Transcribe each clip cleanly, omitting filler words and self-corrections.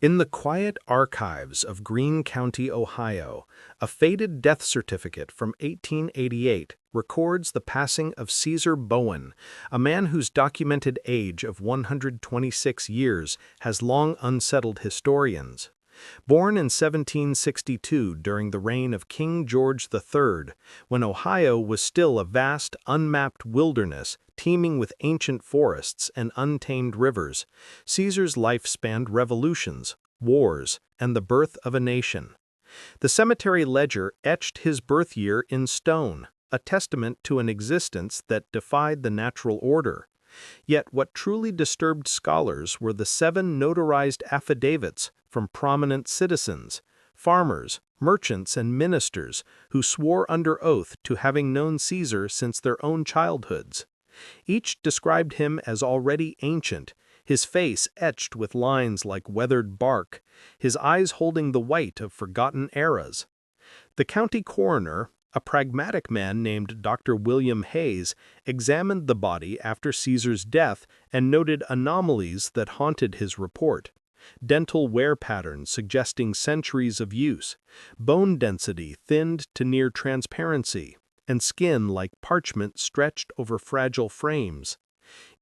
In the quiet archives of Greene County, Ohio, a faded death certificate from 1888 records the passing of Caesar Bowen, a man whose documented age of 126 years has long unsettled historians. Born in 1762 during the reign of King George III, when Ohio was still a vast, unmapped wilderness teeming with ancient forests and untamed rivers, Caesar's life spanned revolutions, wars, and the birth of a nation. The cemetery ledger etched his birth year in stone, a testament to an existence that defied the natural order. Yet what truly disturbed scholars were the 7 notarized affidavits from prominent citizens, farmers, merchants, and ministers who swore under oath to having known Caesar since their own childhoods. Each described him as already ancient, his face etched with lines like weathered bark, his eyes holding the white of forgotten eras. The county coroner, a pragmatic man named Dr. William Hayes, examined the body after Caesar's death and noted anomalies that haunted his report. Dental wear patterns suggesting centuries of use, bone density thinned to near transparency, and skin like parchment stretched over fragile frames.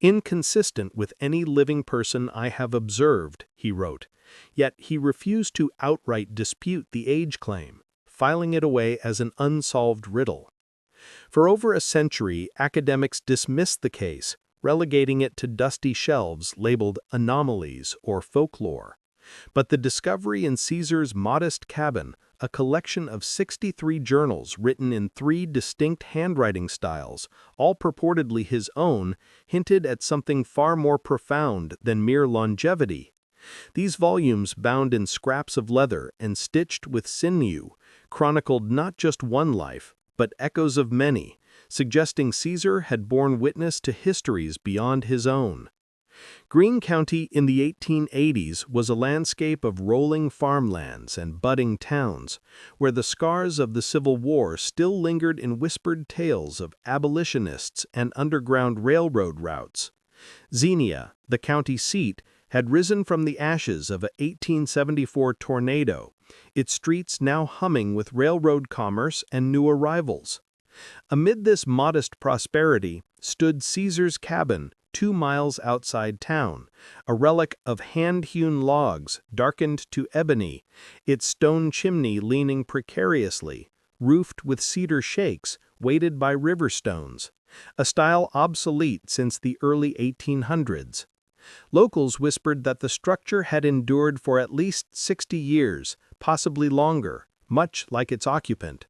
"Inconsistent with any living person I have observed," he wrote, yet he refused to outright dispute the age claim, filing it away as an unsolved riddle. For over a century, academics dismissed the case, relegating it to dusty shelves labeled anomalies or folklore. But the discovery in Caesar's modest cabin, a collection of 63 journals written in 3 distinct handwriting styles, all purportedly his own, hinted at something far more profound than mere longevity. These volumes, bound in scraps of leather and stitched with sinew, chronicled not just one life, but echoes of many, suggesting Caesar had borne witness to histories beyond his own. Greene County in the 1880s was a landscape of rolling farmlands and budding towns, where the scars of the Civil War still lingered in whispered tales of abolitionists and underground railroad routes. Xenia, the county seat, had risen from the ashes of an 1874 tornado, its streets now humming with railroad commerce and new arrivals. Amid this modest prosperity stood Caesar's cabin 2 miles outside town, a relic of hand-hewn logs darkened to ebony, its stone chimney leaning precariously, roofed with cedar shakes weighted by river stones, a style obsolete since the early 1800s. Locals whispered that the structure had endured for at least 60 years, possibly longer, much like its occupant.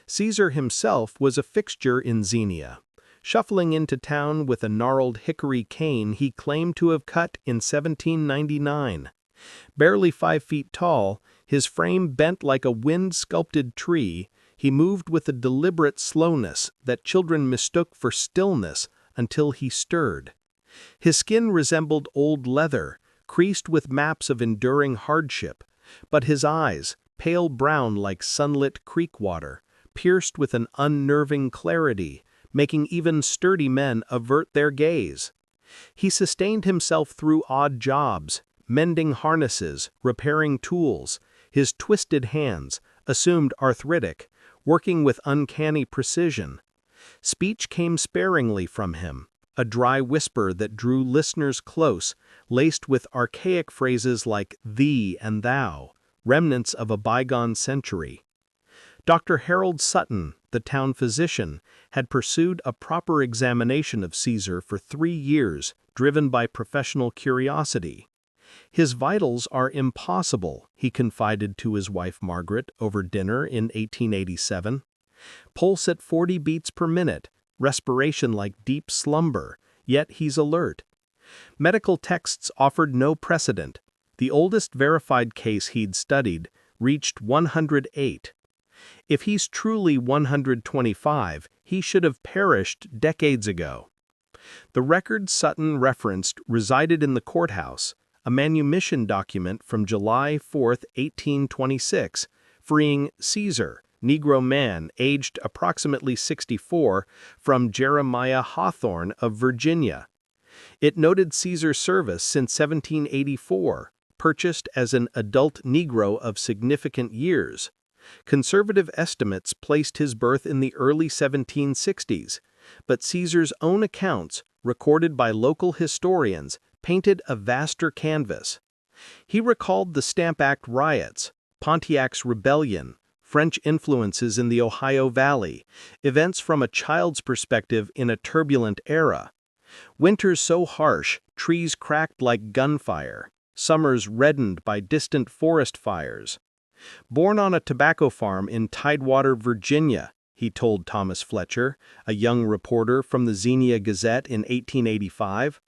Caesar himself was a fixture in Xenia, shuffling into town with a gnarled hickory cane he claimed to have cut in 1799. Barely 5 feet tall, his frame bent like a wind-sculpted tree, he moved with a deliberate slowness that children mistook for stillness until he stirred. His skin resembled old leather, creased with maps of enduring hardship, but his eyes, pale brown like sunlit creek water, pierced with an unnerving clarity, making even sturdy men avert their gaze. He sustained himself through odd jobs, mending harnesses, repairing tools, his twisted hands, assumed arthritic, working with uncanny precision. Speech came sparingly from him, a dry whisper that drew listeners close, laced with archaic phrases like thee and thou, remnants of a bygone century. Dr. Harold Sutton, the town physician, had pursued a proper examination of Caesar for 3 years, driven by professional curiosity. "His vitals are impossible," he confided to his wife Margaret over dinner in 1887. "Pulse at 40 beats per minute, respiration like deep slumber, yet he's alert." Medical texts offered no precedent. The oldest verified case he'd studied reached 108. If he's truly 125, he should have perished decades ago. The record Sutton referenced resided in the courthouse, a manumission document from July 4, 1826, freeing Caesar, Negro man aged approximately 64, from Jeremiah Hawthorne of Virginia. It noted Caesar's service since 1784, purchased as an adult Negro of significant years. Conservative estimates placed his birth in the early 1760s, but Caesar's own accounts, recorded by local historians, painted a vaster canvas. He recalled the Stamp Act riots, Pontiac's rebellion, French influences in the Ohio Valley, events from a child's perspective in a turbulent era. Winters so harsh, trees cracked like gunfire, summers reddened by distant forest fires. Born on a tobacco farm in Tidewater, Virginia, he told Thomas Fletcher, a young reporter from the Xenia Gazette in 1885.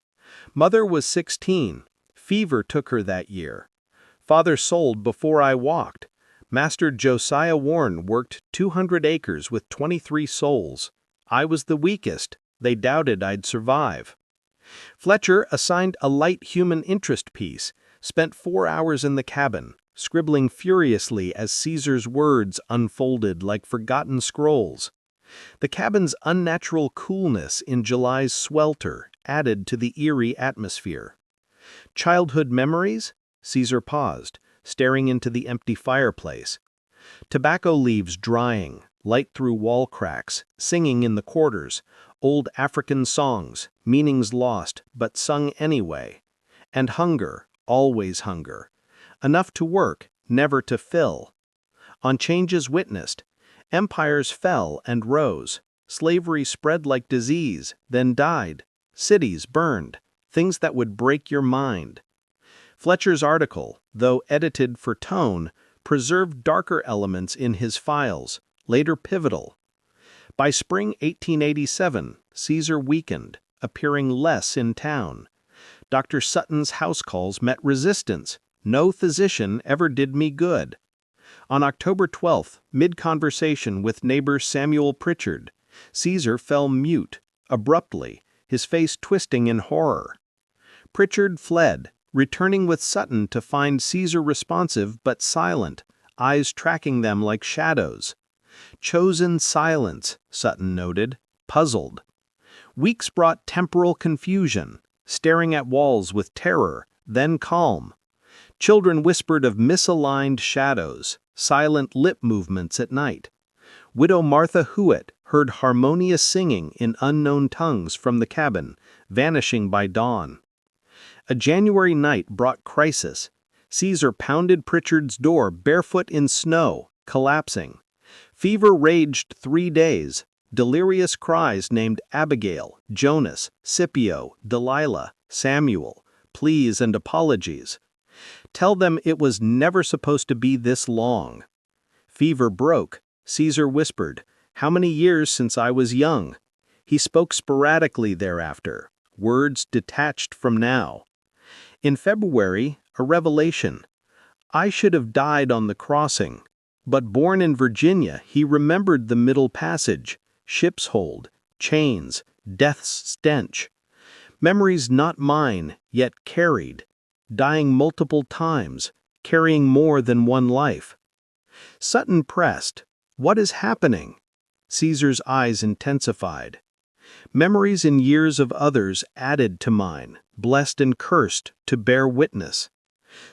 Mother was 16. Fever took her that year. Father sold before I walked. Master Josiah Warren worked 200 acres with 23 souls. I was the weakest. They doubted I'd survive. Fletcher, assigned a light human interest piece, spent 4 hours in the cabin, scribbling furiously as Caesar's words unfolded like forgotten scrolls. The cabin's unnatural coolness in July's swelter added to the eerie atmosphere. Childhood memories? Caesar paused, staring into the empty fireplace. Tobacco leaves drying, light through wall cracks, singing in the quarters, old African songs, meanings lost, but sung anyway. And hunger, always hunger. Enough to work, never to fill. On changes witnessed, empires fell and rose, slavery spread like disease, then died, cities burned, things that would break your mind. Fletcher's article, though edited for tone, preserved darker elements in his files, later pivotal. By spring 1887, Caesar weakened, appearing less in town. Dr. Sutton's house calls met resistance. No physician ever did me good. On October 12th, mid-conversation with neighbor Samuel Pritchard, Caesar fell mute, abruptly, his face twisting in horror. Pritchard fled, returning with Sutton to find Caesar responsive but silent, eyes tracking them like shadows. Chosen silence, Sutton noted, puzzled. Weeks brought temporal confusion, staring at walls with terror, then calm. Children whispered of misaligned shadows, silent lip movements at night. Widow Martha Hewitt heard harmonious singing in unknown tongues from the cabin, vanishing by dawn. A January night brought crisis. Caesar pounded Pritchard's door barefoot in snow, collapsing. Fever raged 3 days. Delirious cries named Abigail, Jonas, Scipio, Delilah, Samuel, pleas and apologies. Tell them it was never supposed to be this long. Fever broke. Caesar whispered, "How many years since I was young?" He spoke sporadically thereafter, words detached from now. In February, a revelation. I should have died on the crossing. But born in Virginia, he remembered the Middle Passage, ship's hold, chains, death's stench. Memories not mine, yet carried, dying multiple times, carrying more than one life. Sutton pressed, "What is happening?" Caesar's eyes intensified. Memories in years of others added to mine, blessed and cursed to bear witness.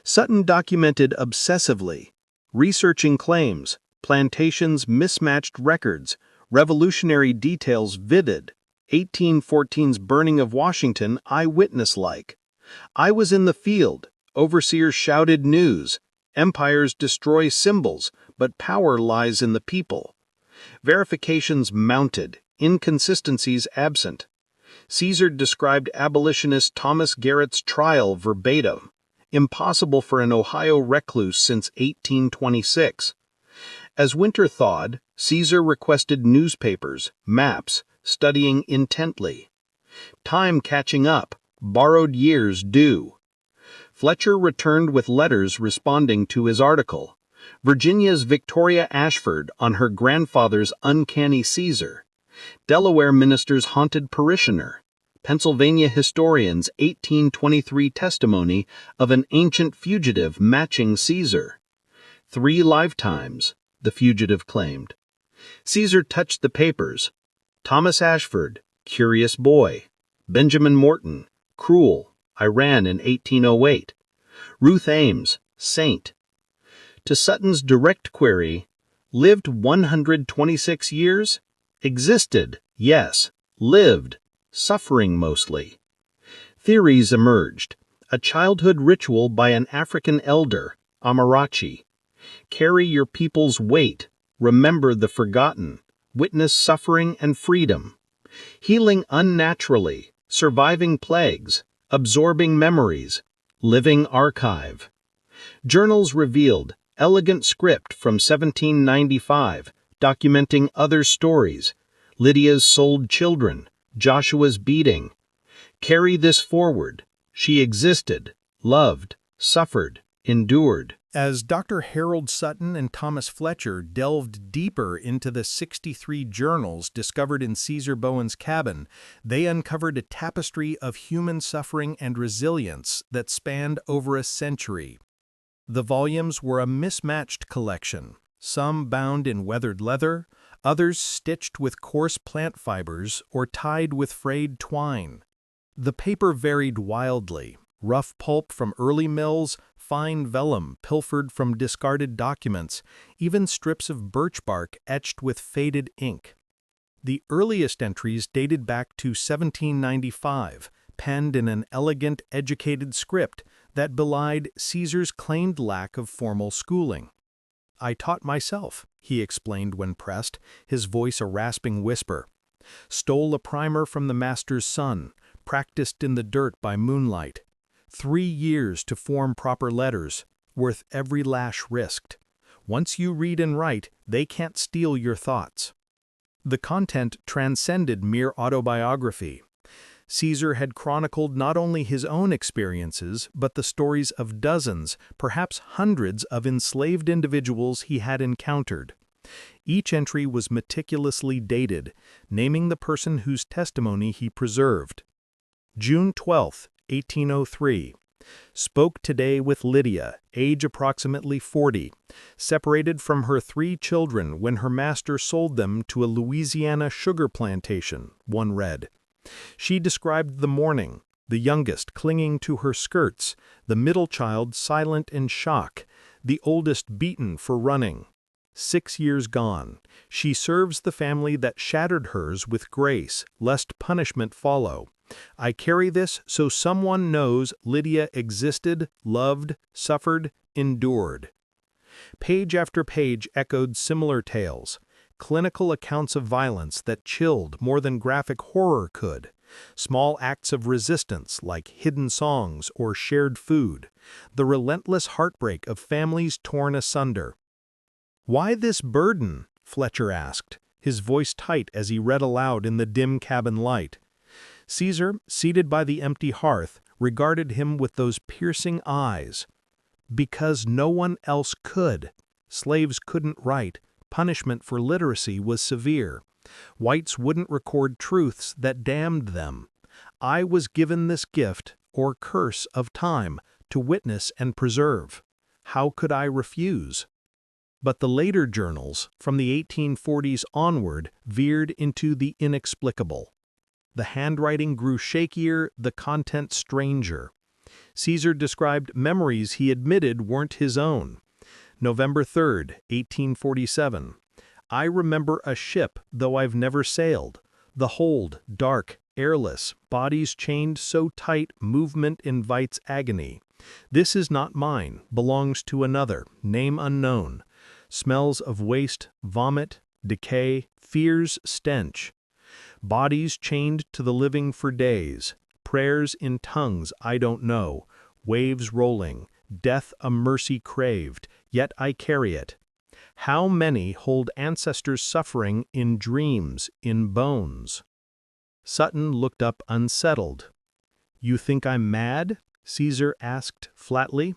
Sutton documented obsessively, researching claims, plantations' mismatched records, revolutionary details vivid, 1814's burning of Washington eyewitness-like. I was in the field, overseers shouted news, empires destroy symbols, but power lies in the people. Verifications mounted, inconsistencies absent. Caesar described abolitionist Thomas Garrett's trial verbatim, impossible for an Ohio recluse since 1826. As winter thawed, Caesar requested newspapers, maps, studying intently. Time catching up, borrowed years due. Fletcher returned with letters responding to his article. Virginia's Victoria Ashford on her grandfather's uncanny Caesar. Delaware minister's haunted parishioner. Pennsylvania historian's 1823 testimony of an ancient fugitive matching Caesar. 3 lifetimes, the fugitive claimed. Caesar touched the papers. Thomas Ashford, curious boy. Benjamin Morton, cruel, Iran in 1808. Ruth Ames, saint. To Sutton's direct query, lived 126 years? Existed, yes. Lived, suffering mostly. Theories emerged. A childhood ritual by an African elder, Amarachi. Carry your people's weight, remember the forgotten, witness suffering and freedom. Healing unnaturally, surviving plagues, absorbing memories, living archive. Journals revealed elegant script from 1795, documenting other stories, Lydia's sold children, Joshua's beating. Carry this forward. She existed, loved, suffered, endured. As Dr. Harold Sutton and Thomas Fletcher delved deeper into the 63 journals discovered in Caesar Bowen's cabin, they uncovered a tapestry of human suffering and resilience that spanned over a century. The volumes were a mismatched collection, some bound in weathered leather, others stitched with coarse plant fibers or tied with frayed twine. The paper varied wildly, rough pulp from early mills, fine vellum pilfered from discarded documents, even strips of birch bark etched with faded ink. The earliest entries dated back to 1795, penned in an elegant, educated script that belied Caesar's claimed lack of formal schooling. "I taught myself," he explained when pressed, his voice a rasping whisper. "Stole a primer from the master's son, practiced in the dirt by moonlight. 3 years to form proper letters, worth every lash risked. Once you read and write, they can't steal your thoughts." The content transcended mere autobiography. Caesar had chronicled not only his own experiences, but the stories of dozens, perhaps hundreds of enslaved individuals he had encountered. Each entry was meticulously dated, naming the person whose testimony he preserved. June 12, 1803. Spoke today with Lydia, age approximately 40, separated from her 3 children when her master sold them to a Louisiana sugar plantation, one read. She described the morning, the youngest clinging to her skirts, the middle child silent in shock, the oldest beaten for running. 6 years gone, she serves the family that shattered hers with grace, lest punishment follow. I carry this so someone knows Lydia existed, loved, suffered, endured. Page after page echoed similar tales, clinical accounts of violence that chilled more than graphic horror could, small acts of resistance like hidden songs or shared food, the relentless heartbreak of families torn asunder. "Why this burden?" Fletcher asked, his voice tight as he read aloud in the dim cabin light. Caesar, seated by the empty hearth, regarded him with those piercing eyes. "Because no one else could. Slaves couldn't write. Punishment for literacy was severe. Whites wouldn't record truths that damned them. I was given this gift, or curse, of time, to witness and preserve. How could I refuse?" But the later journals, from the 1840s onward, veered into the inexplicable. The handwriting grew shakier, the content stranger. Caesar described memories he admitted weren't his own. November 3, 1847. "I remember a ship, though I've never sailed. The hold, dark, airless, bodies chained so tight movement invites agony. This is not mine, belongs to another, name unknown. Smells of waste, vomit, decay, fear's stench. Bodies chained to the living for days, prayers in tongues I don't know, waves rolling, death a mercy craved, yet I carry it. How many hold ancestors' suffering in dreams, in bones?" Sutton looked up unsettled. "You think I'm mad?" Caesar asked flatly.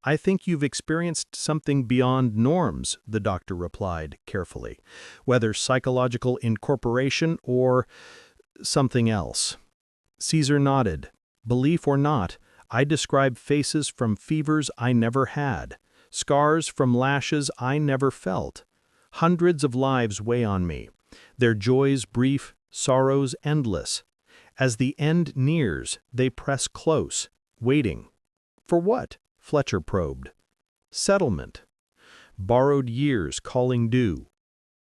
"I think you've experienced something beyond norms," the doctor replied carefully, "whether psychological incorporation or something else." Caesar nodded. "Belief or not, I describe faces from fevers I never had, scars from lashes I never felt. Hundreds of lives weigh on me, their joys brief, sorrows endless. As the end nears, they press close, waiting. For what? Fletcher probed. Settlement. Borrowed years calling due.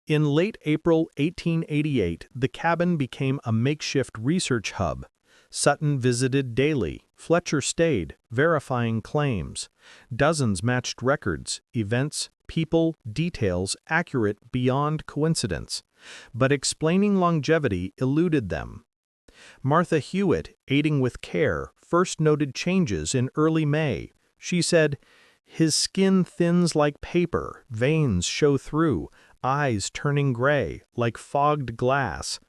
In late April 1888, the cabin became a makeshift research hub. Sutton visited daily. Fletcher stayed, verifying claims. Dozens matched records, events, people, details accurate beyond coincidence. But explaining longevity eluded them. Martha Hewitt, aiding with care, first noted changes in early May. She said, "His skin thins like paper, veins show through, eyes turning gray, like fogged glass."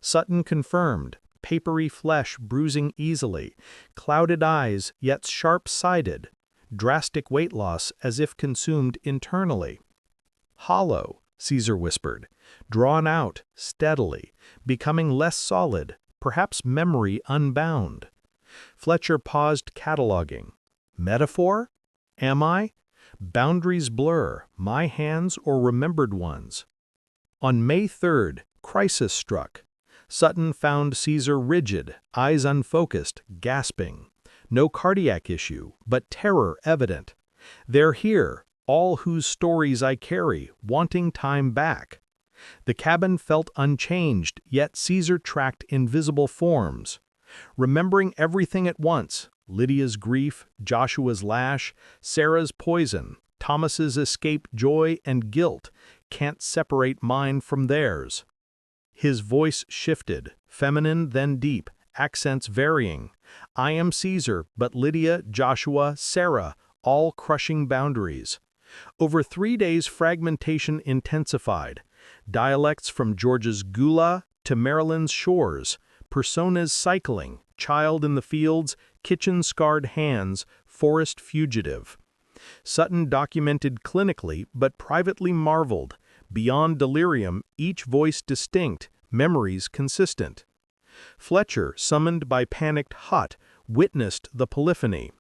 Sutton confirmed, papery flesh bruising easily, clouded eyes yet sharp-sided, drastic weight loss as if consumed internally. "Hollow," Caesar whispered, "drawn out, steadily, becoming less solid, perhaps memory unbound." Fletcher paused, cataloging. Metaphor? Am I? Boundaries blur, my hands or remembered ones. On May 3rd, crisis struck. Sutton found Caesar rigid, eyes unfocused, gasping. No cardiac issue, but terror evident. "They're here, all whose stories I carry, wanting time back." The cabin felt unchanged, yet Caesar tracked invisible forms. Remembering everything at once, Lydia's grief, Joshua's lash, Sarah's poison, Thomas's escaped joy and guilt, can't separate mine from theirs. His voice shifted, feminine then deep, accents varying. "I am Caesar, but Lydia, Joshua, Sarah, all crushing boundaries." Over 3 days fragmentation intensified. Dialects from Georgia's Gula to Maryland's shores, personas cycling, child in the fields, kitchen-scarred hands, forest fugitive. Sutton documented clinically but privately marveled. Beyond delirium, each voice distinct, memories consistent. Fletcher, summoned by panicked Hutt, witnessed the polyphony.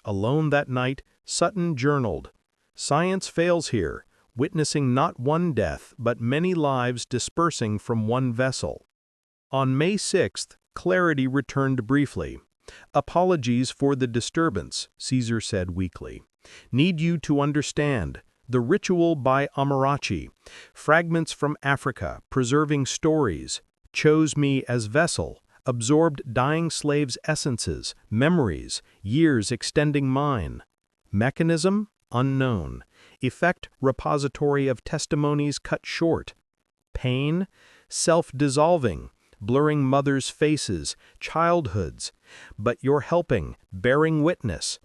Alone that night, Sutton journaled. "Science fails here, witnessing not one death but many lives dispersing from one vessel." On May 6th, clarity returned briefly. "Apologies for the disturbance," Caesar said weakly. "Need you to understand. The ritual by Amarachi, fragments from Africa, preserving stories, chose me as vessel, absorbed dying slaves' essences, memories, years extending mine. Mechanism? Unknown. Effect? Repository of testimonies cut short. Pain? Self-dissolving, blurring mothers' faces, childhoods. But you're helping, bearing witness."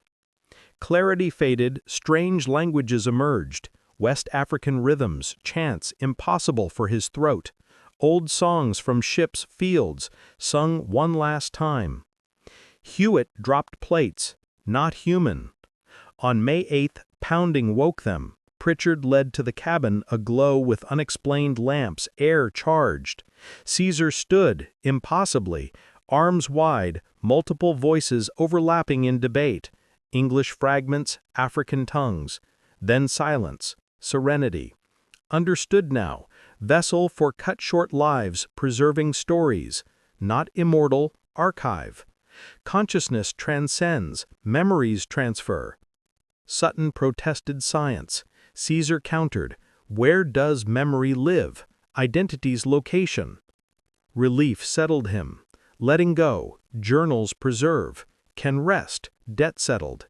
Clarity faded, strange languages emerged. West African rhythms, chants impossible for his throat. Old songs from ships' fields, sung one last time. Hewitt dropped plates, not human. On May 8th, pounding woke them. Pritchard led to the cabin aglow with unexplained lamps, air charged. Caesar stood, impossibly, arms wide, multiple voices overlapping in debate. English fragments, African tongues. Then silence, serenity. Understood now, vessel for cut-short lives, preserving stories. Not immortal, archive. Consciousness transcends, memories transfer. Sutton protested science. Caesar countered, "Where does memory live? Identity's location." Relief settled him. Letting go, journals preserve. Can rest, debt settled.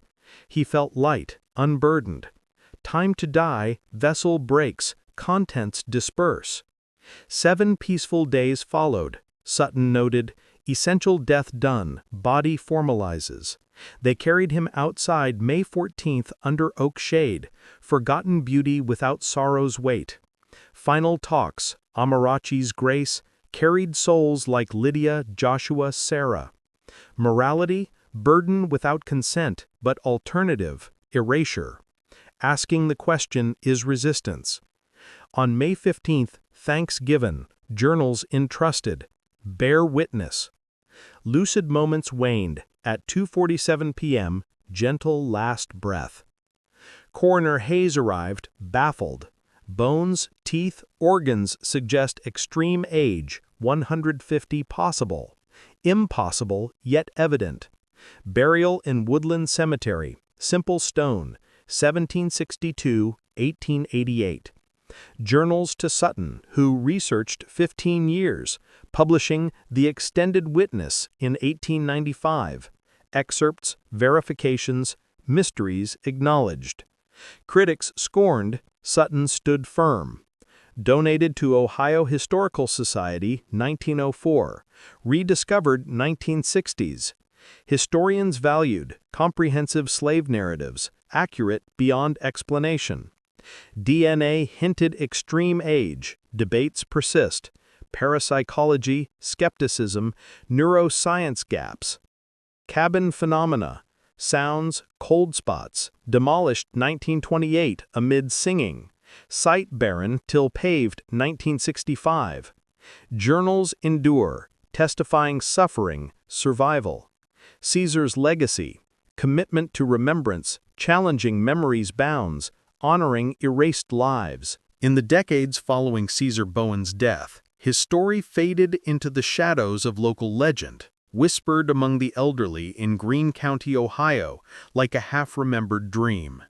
He felt light, unburdened. Time to die, vessel breaks, contents disperse. 7 peaceful days followed. Sutton noted, essential death done, body formalizes. They carried him outside May 14th under oak shade, forgotten beauty without sorrow's weight. Final talks, Amarachi's grace, carried souls like Lydia, Joshua, Sarah. Morality, burden without consent, but alternative, erasure. Asking the question is resistance. On May 15th, thanks given, journals entrusted, bear witness. Lucid moments waned. At 2:47 p.m., gentle last breath. Coroner Hayes arrived, baffled. Bones, teeth, organs suggest extreme age, 150 possible. Impossible, yet evident. Burial in Woodland Cemetery, Simple Stone, 1762–1888. Journals to Sutton, who researched 15 years, publishing The Extended Witness in 1895. Excerpts, verifications, mysteries acknowledged. Critics scorned, Sutton stood firm. Donated to Ohio Historical Society, 1904. Rediscovered 1960s. Historians valued, comprehensive slave narratives, accurate beyond explanation. DNA hinted extreme age, debates persist. Parapsychology, skepticism, neuroscience gaps. Cabin phenomena, sounds, cold spots, demolished 1928 amid singing. Site barren till paved 1965. Journals endure, testifying suffering, survival. Caesar's legacy, commitment to remembrance, challenging memory's bounds, honoring erased lives. In the decades following Caesar Bowen's death, his story faded into the shadows of local legend, whispered among the elderly in Greene County, Ohio, like a half-remembered dream.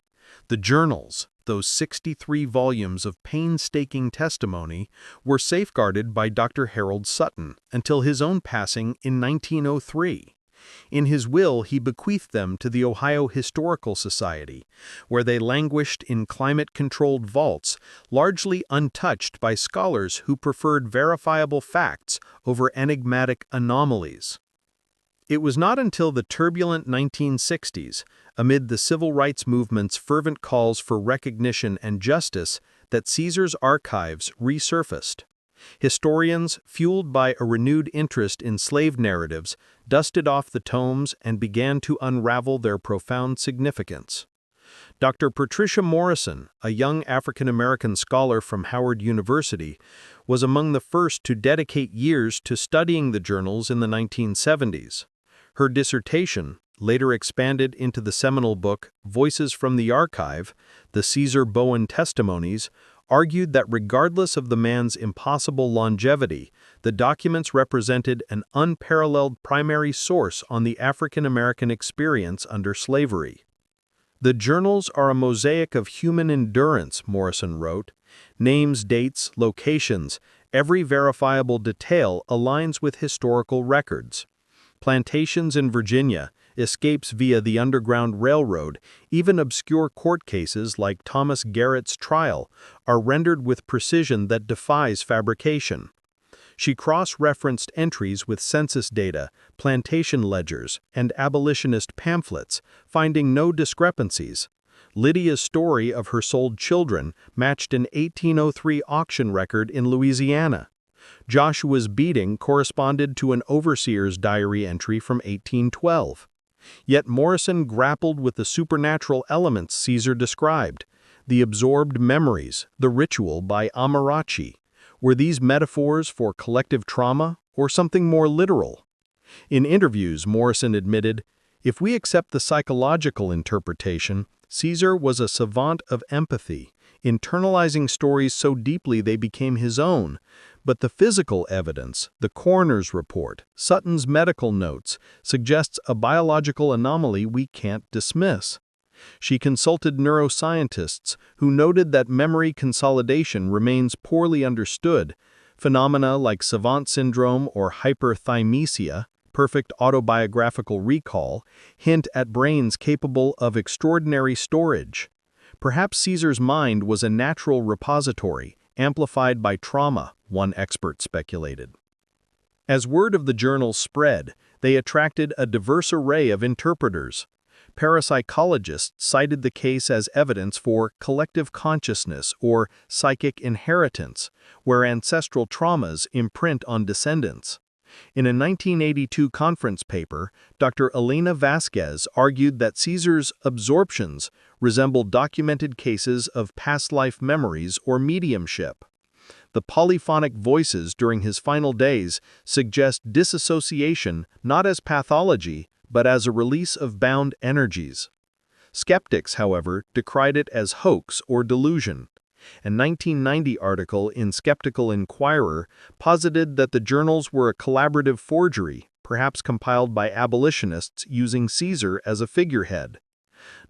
The journals, those 63 volumes of painstaking testimony, were safeguarded by Dr. Harold Sutton until his own passing in 1903. In his will, he bequeathed them to the Ohio Historical Society, where they languished in climate-controlled vaults, largely untouched by scholars who preferred verifiable facts over enigmatic anomalies. It was not until the turbulent 1960s, amid the civil rights movement's fervent calls for recognition and justice, that Caesar's archives resurfaced. Historians, fueled by a renewed interest in slave narratives, dusted off the tomes and began to unravel their profound significance. Dr. Patricia Morrison, a young African-American scholar from Howard University, was among the first to dedicate years to studying the journals in the 1970s. Her dissertation, later expanded into the seminal book Voices from the Archive, The Caesar Bowen Testimonies, argued that regardless of the man's impossible longevity, the documents represented an unparalleled primary source on the African-American experience under slavery. The journals are a mosaic of human endurance, Morrison wrote. Names, dates, locations, every verifiable detail aligns with historical records. Plantations in Virginia, escapes via the Underground Railroad, even obscure court cases like Thomas Garrett's trial, are rendered with precision that defies fabrication. She cross-referenced entries with census data, plantation ledgers, and abolitionist pamphlets, finding no discrepancies. Lydia's story of her sold children matched an 1803 auction record in Louisiana. Joshua's beating corresponded to an overseer's diary entry from 1812. Yet Morrison grappled with the supernatural elements Caesar described, the absorbed memories, the ritual by Amarachi. Were these metaphors for collective trauma or something more literal? In interviews, Morrison admitted, "If we accept the psychological interpretation, Caesar was a savant of empathy, internalizing stories so deeply they became his own. But the physical evidence, the coroner's report, Sutton's medical notes, suggests a biological anomaly we can't dismiss." She consulted neuroscientists who noted that memory consolidation remains poorly understood. Phenomena like savant syndrome or hyperthymesia, perfect autobiographical recall, hint at brains capable of extraordinary storage. Perhaps Caesar's mind was a natural repository, amplified by trauma, one expert speculated. As word of the journals spread, they attracted a diverse array of interpreters. Parapsychologists cited the case as evidence for collective consciousness or psychic inheritance, where ancestral traumas imprint on descendants. In a 1982 conference paper, Dr. Elena Vasquez argued that Caesar's absorptions resembled documented cases of past life memories or mediumship. The polyphonic voices during his final days suggest disassociation not as pathology, but as a release of bound energies. Skeptics, however, decried it as hoax or delusion. A 1990 article in Skeptical Inquirer posited that the journals were a collaborative forgery, perhaps compiled by abolitionists using Caesar as a figurehead.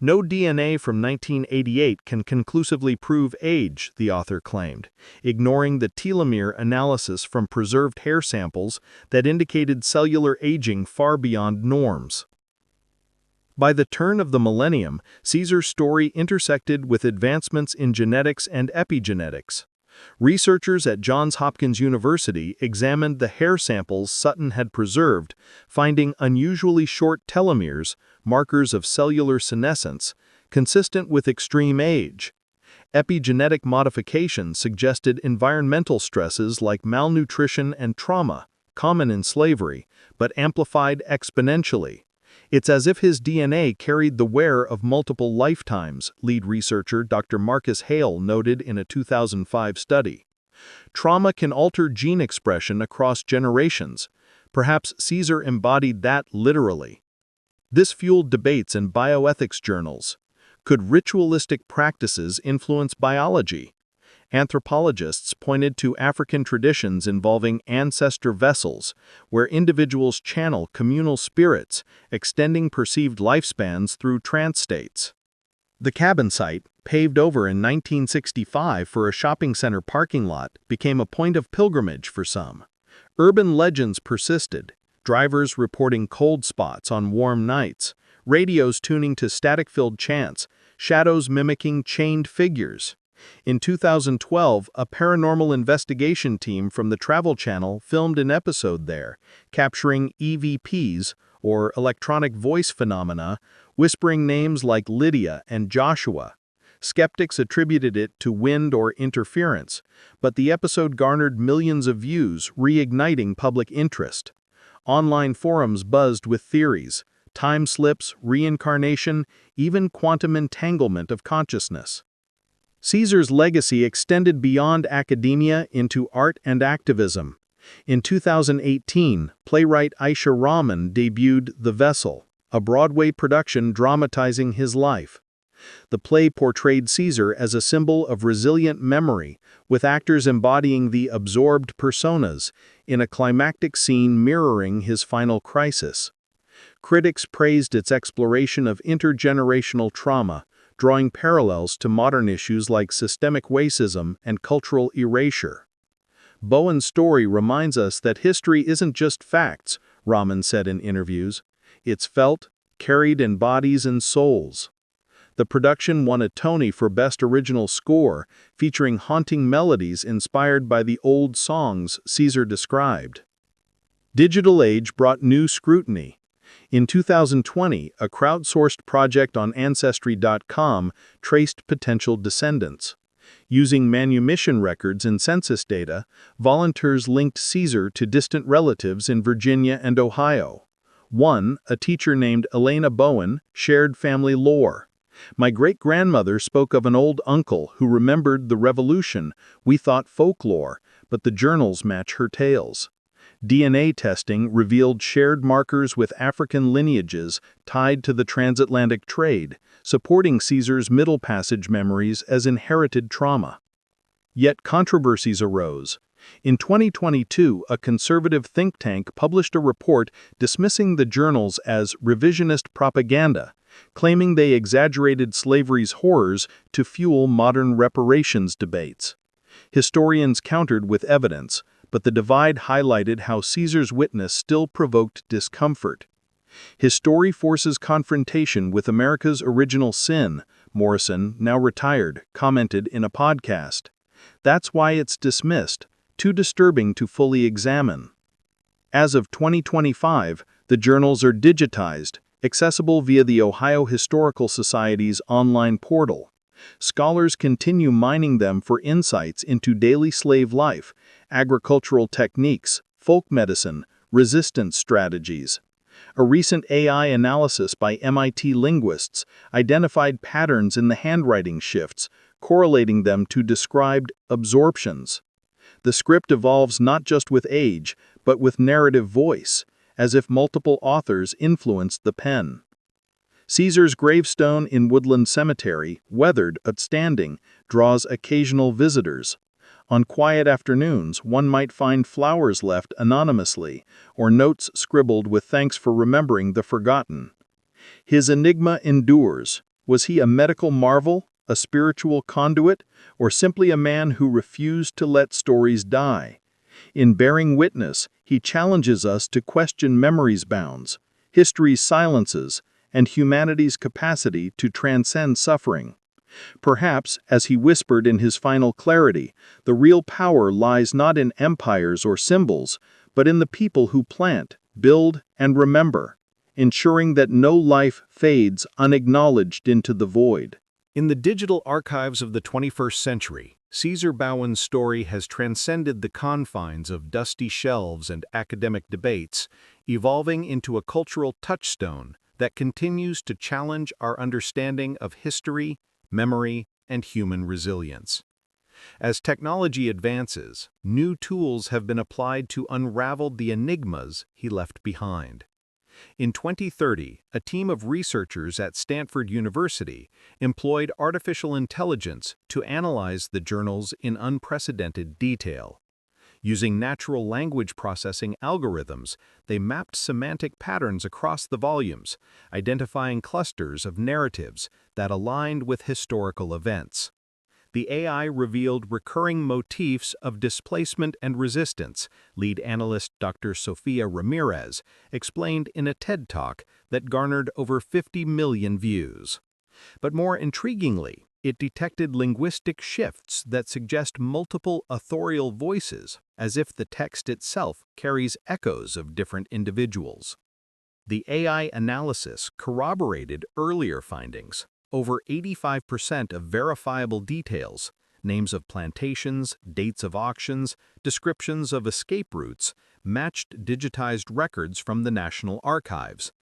No DNA from 1988 can conclusively prove age, the author claimed, ignoring the telomere analysis from preserved hair samples that indicated cellular aging far beyond norms. By the turn of the millennium, Caesar's story intersected with advancements in genetics and epigenetics. Researchers at Johns Hopkins University examined the hair samples Sutton had preserved, finding unusually short telomeres, markers of cellular senescence, consistent with extreme age. Epigenetic modification suggested environmental stresses like malnutrition and trauma, common in slavery, but amplified exponentially. It's as if his DNA carried the wear of multiple lifetimes, lead researcher Dr. Marcus Hale noted in a 2005 study. Trauma can alter gene expression across generations. Perhaps Caesar embodied that literally. This fueled debates in bioethics journals. Could ritualistic practices influence biology? Anthropologists pointed to African traditions involving ancestor vessels, where individuals channel communal spirits, extending perceived lifespans through trance states. The cabin site, paved over in 1965 for a shopping center parking lot, became a point of pilgrimage for some. Urban legends persisted, drivers reporting cold spots on warm nights, radios tuning to static-filled chants, shadows mimicking chained figures. In 2012, a paranormal investigation team from the Travel Channel filmed an episode there, capturing EVPs, or electronic voice phenomena, whispering names like Lydia and Joshua. Skeptics attributed it to wind or interference, but the episode garnered millions of views, reigniting public interest. Online forums buzzed with theories, time slips, reincarnation, even quantum entanglement of consciousness. Caesar's legacy extended beyond academia into art and activism. In 2018, playwright Aisha Rahman debuted The Vessel, a Broadway production dramatizing his life. The play portrayed Caesar as a symbol of resilient memory, with actors embodying the absorbed personas, in a climactic scene mirroring his final crisis. Critics praised its exploration of intergenerational trauma, drawing parallels to modern issues like systemic racism and cultural erasure. Bowen's story reminds us that history isn't just facts, Rahman said in interviews. It's felt, carried in bodies and souls. The production won a Tony for Best Original Score, featuring haunting melodies inspired by the old songs Caesar described. Digital age brought new scrutiny. In 2020, a crowdsourced project on Ancestry.com traced potential descendants. Using manumission records and census data, volunteers linked Caesar to distant relatives in Virginia and Ohio. One, a teacher named Elena Bowen, shared family lore. My great-grandmother spoke of an old uncle who remembered the revolution. We thought folklore, but the journals match her tales. DNA testing revealed shared markers with African lineages tied to the transatlantic trade, supporting Caesar's Middle Passage memories as inherited trauma. Yet controversies arose. In 2022, a conservative think tank published a report dismissing the journals as revisionist propaganda, claiming they exaggerated slavery's horrors to fuel modern reparations debates. Historians countered with evidence, but the divide highlighted how Caesar's witness still provoked discomfort. His story forces confrontation with America's original sin, Morrison, now retired, commented in a podcast. That's why it's dismissed, too disturbing to fully examine. As of 2025, the journals are digitized, accessible via the Ohio Historical Society's online portal. Scholars continue mining them for insights into daily slave life, agricultural techniques, folk medicine, resistance strategies. A recent AI analysis by MIT linguists identified patterns in the handwriting shifts, correlating them to described absorptions. The script evolves not just with age, but with narrative voice, as if multiple authors influenced the pen. Caesar's gravestone in Woodland Cemetery, weathered but standing, draws occasional visitors. On quiet afternoons, one might find flowers left anonymously, or notes scribbled with thanks for remembering the forgotten. His enigma endures. Was he a medical marvel, a spiritual conduit, or simply a man who refused to let stories die? In bearing witness, he challenges us to question memory's bounds, history's silences, and humanity's capacity to transcend suffering. Perhaps, as he whispered in his final clarity, the real power lies not in empires or symbols, but in the people who plant, build, and remember, ensuring that no life fades unacknowledged into the void. In the digital archives of the 21st century, Caesar Bowen's story has transcended the confines of dusty shelves and academic debates, evolving into a cultural touchstone that continues to challenge our understanding of history, memory, and human resilience. As technology advances, new tools have been applied to unravel the enigmas he left behind. In 2030, a team of researchers at Stanford University employed artificial intelligence to analyze the journals in unprecedented detail. Using natural language processing algorithms, they mapped semantic patterns across the volumes, identifying clusters of narratives that aligned with historical events. The AI revealed recurring motifs of displacement and resistance, lead analyst Dr. Sofia Ramirez explained in a TED Talk that garnered over 50 million views. But more intriguingly, it detected linguistic shifts that suggest multiple authorial voices, as if the text itself carries echoes of different individuals. The AI analysis corroborated earlier findings. Over 85% of verifiable details, names of plantations, dates of auctions, descriptions of escape routes, matched digitized records from the National Archives.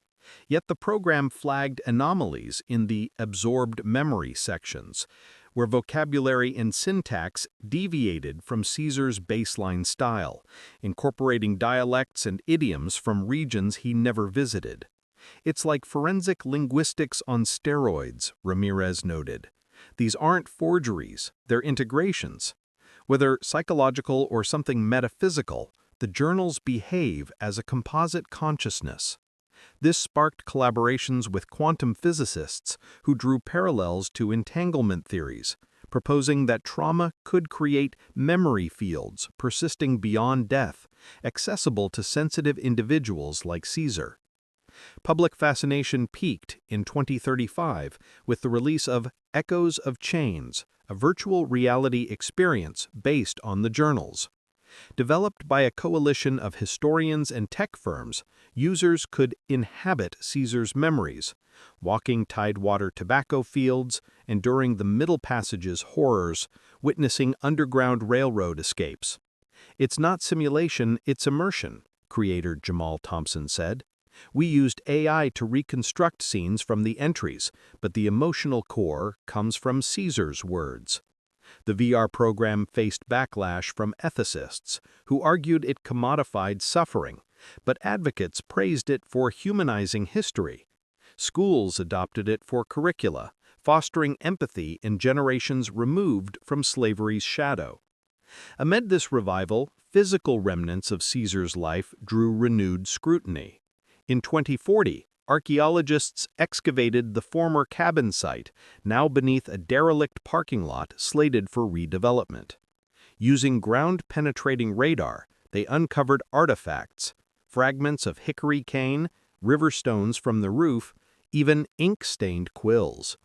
Yet the program flagged anomalies in the absorbed memory sections, where vocabulary and syntax deviated from Caesar's baseline style, incorporating dialects and idioms from regions he never visited. It's like forensic linguistics on steroids, Ramirez noted. These aren't forgeries, they're integrations. Whether psychological or something metaphysical, the journals behave as a composite consciousness. This sparked collaborations with quantum physicists who drew parallels to entanglement theories, proposing that trauma could create memory fields persisting beyond death, accessible to sensitive individuals like Caesar. Public fascination peaked in 2035 with the release of Echoes of Chains, a virtual reality experience based on the journals. Developed by a coalition of historians and tech firms, users could inhabit Caesar's memories, walking Tidewater tobacco fields, enduring the Middle Passage's horrors, witnessing Underground Railroad escapes. It's not simulation, it's immersion, creator Jamal Thompson said. We used AI to reconstruct scenes from the entries, but the emotional core comes from Caesar's words. The VR program faced backlash from ethicists, who argued it commodified suffering, but advocates praised it for humanizing history. Schools adopted it for curricula, fostering empathy in generations removed from slavery's shadow. Amid this revival, physical remnants of Caesar's life drew renewed scrutiny. In 2040, archaeologists excavated the former cabin site, now beneath a derelict parking lot slated for redevelopment. Using ground-penetrating radar, they uncovered artifacts, fragments of hickory cane, river stones from the roof, even ink-stained quills.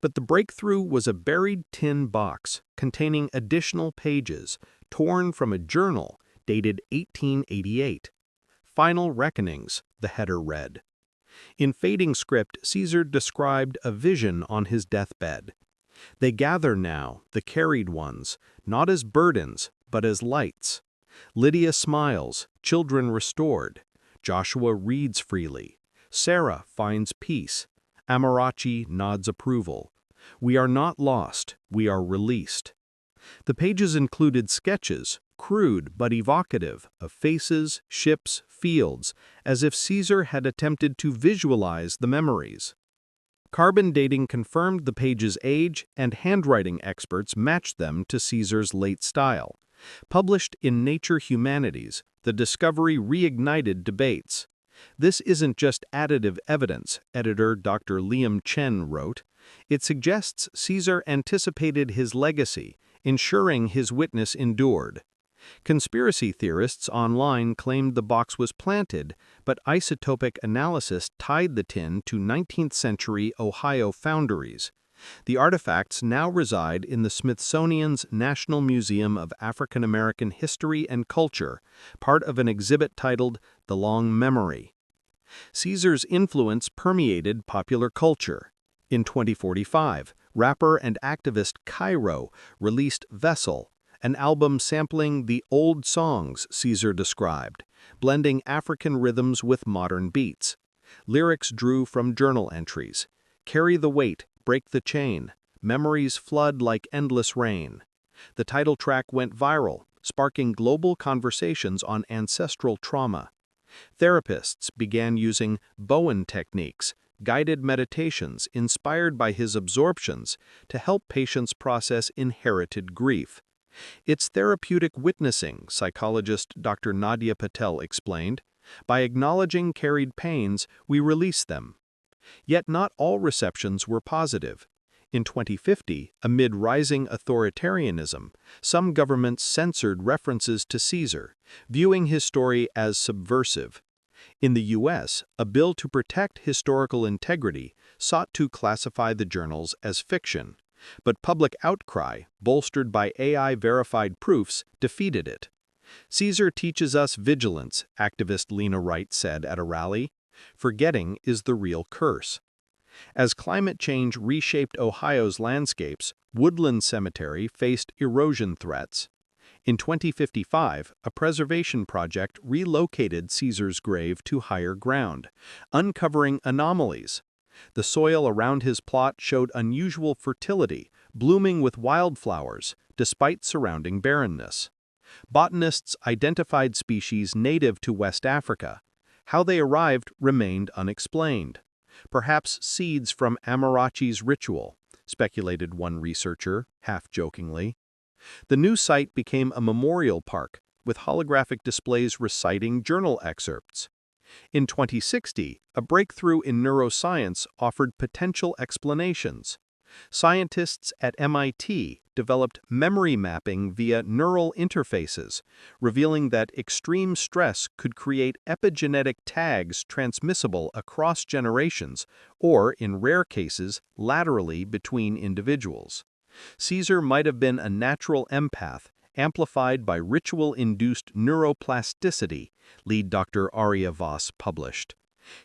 But the breakthrough was a buried tin box containing additional pages, torn from a journal dated 1888. Final Reckonings, the header read. In fading script, Caesar described a vision on his deathbed. They gather now, the carried ones, not as burdens, but as lights. Lydia smiles, children restored. Joshua reads freely. Sarah finds peace. Amarachi nods approval. We are not lost, we are released. The pages included sketches, crude but evocative, of faces, ships, fields, as if Caesar had attempted to visualize the memories. Carbon dating confirmed the pages' age, and handwriting experts matched them to Caesar's late style. Published in Nature Humanities, the discovery reignited debates. This isn't just additive evidence, editor Dr. Liam Chen wrote. It suggests Caesar anticipated his legacy, ensuring his witness endured. Conspiracy theorists online claimed the box was planted, but isotopic analysis tied the tin to 19th-century Ohio foundries. The artifacts now reside in the Smithsonian's National Museum of African American History and Culture, part of an exhibit titled The Long Memory. Caesar's influence permeated popular culture. In 2045, rapper and activist Cairo released Vessel, an album sampling the old songs Caesar described, blending African rhythms with modern beats. Lyrics drew from journal entries. Carry the weight, break the chain. Memories flood like endless rain. The title track went viral, sparking global conversations on ancestral trauma. Therapists began using Bowen techniques, guided meditations inspired by his absorptions, to help patients process inherited grief. It's therapeutic witnessing, psychologist Dr. Nadia Patel explained. By acknowledging carried pains, we release them. Yet not all receptions were positive. In 2050, amid rising authoritarianism, some governments censored references to Caesar, viewing his story as subversive. In the U.S., a bill to protect historical integrity sought to classify the journals as fiction, but public outcry, bolstered by AI-verified proofs, defeated it. Caesar teaches us vigilance, activist Lena Wright said at a rally. Forgetting is the real curse. As climate change reshaped Ohio's landscapes, Woodland Cemetery faced erosion threats. In 2055, a preservation project relocated Caesar's grave to higher ground, uncovering anomalies. The soil around his plot showed unusual fertility, blooming with wildflowers, despite surrounding barrenness. Botanists identified species native to West Africa. How they arrived remained unexplained. Perhaps seeds from Amarachi's ritual, speculated one researcher, half-jokingly. The new site became a memorial park, with holographic displays reciting journal excerpts. In 2060, a breakthrough in neuroscience offered potential explanations. Scientists at MIT developed memory mapping via neural interfaces, revealing that extreme stress could create epigenetic tags transmissible across generations or, in rare cases, laterally between individuals. Caesar might have been a natural empath, amplified by ritual-induced neuroplasticity, lead Dr. Arya Voss published.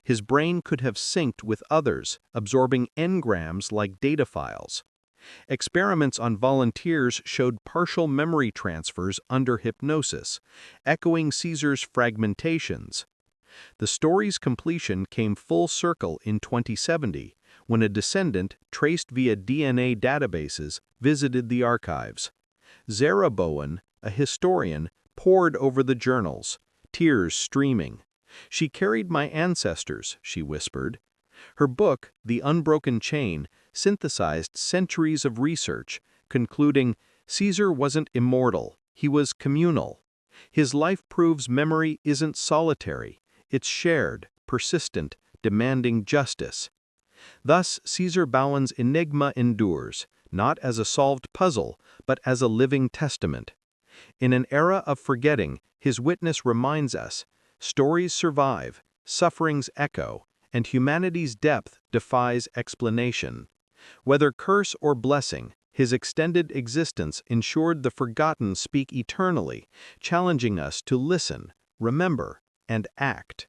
His brain could have synced with others, absorbing engrams like data files. Experiments on volunteers showed partial memory transfers under hypnosis, echoing Caesar's fragmentations. The story's completion came full circle in 2070, when a descendant, traced via DNA databases, visited the archives. Zara Bowen, a historian, pored over the journals, tears streaming. "She carried my ancestors," she whispered. Her book, The Unbroken Chain, synthesized centuries of research, concluding, Caesar wasn't immortal, he was communal. His life proves memory isn't solitary, it's shared, persistent, demanding justice. Thus, Caesar Bowen's enigma endures, not as a solved puzzle, but as a living testament. In an era of forgetting, his witness reminds us, stories survive, sufferings echo, and humanity's depth defies explanation. Whether curse or blessing, his extended existence ensured the forgotten speak eternally, challenging us to listen, remember, and act.